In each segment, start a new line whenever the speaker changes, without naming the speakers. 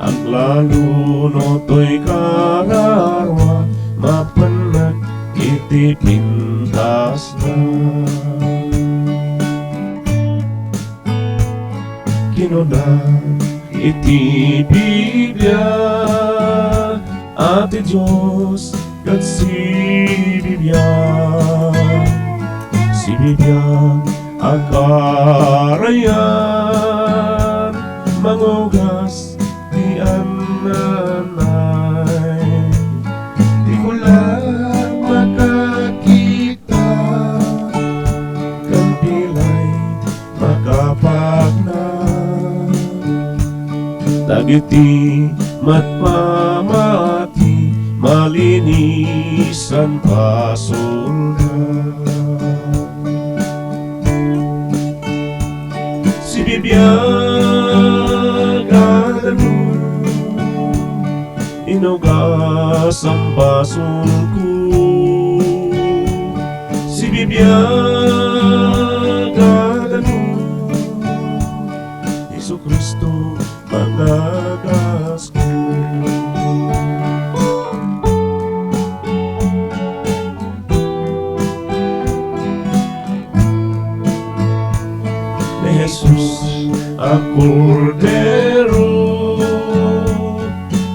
Ang lalunoto'y kararwa, mapanag iti pintas na. Kinunag iti Biblia, Ate Diyos kat si Biblia agarayan, mangugas di ananay. Di ko lang makakita, kan pilay makapagna. Dagiti matmamati, malinisan pasulda. Si bibiyagan mo, inugas ang basol ko. Si bibiyagan mo, Jesucristo magagas ko. Ni Jesus ang Kordero,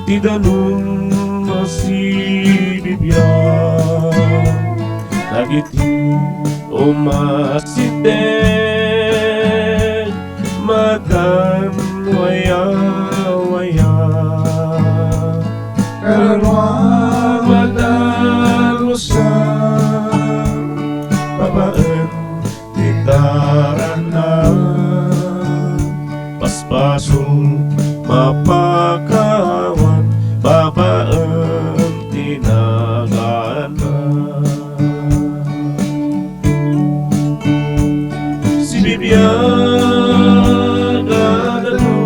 ti danum masibibiyang, dagiti umasiten, madan waya-waya. Karanwa madalusan, babaan ti taranan, paspasul mapakawan, babaan tinaganan. Si bibiyagan mo,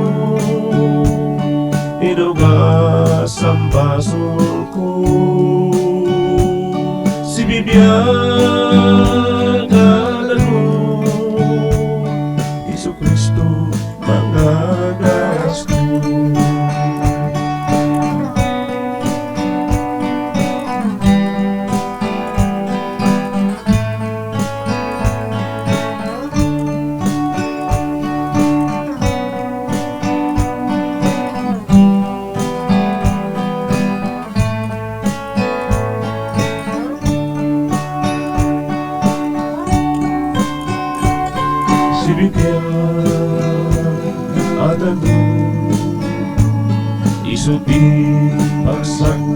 inugas ang basol ko. Si bibiyagan mo, Jesucristo magagas ko. Si bigyan at ano, isubi pagsagtuan,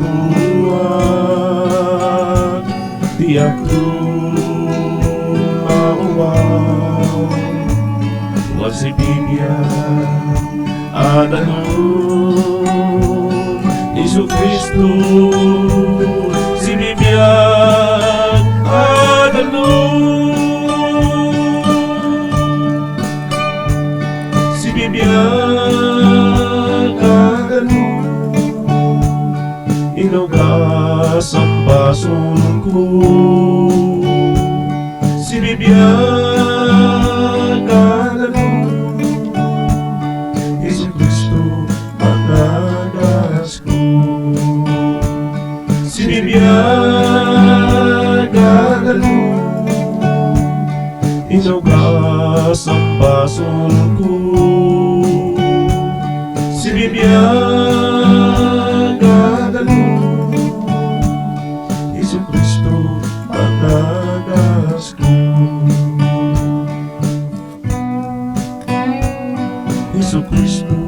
tiyak mauwaw. Huwag si bigyan at ano, Jesucristo. Si bigyan at ano, bibiyagan mo, inugas ang basol ko. Si bibiyagan mo, Jesucristo magagas ko. Si bibiyagan mo, inugas ang basol ko. Si bibiyagan mo, Jesucristo magagas ko. Jesucristo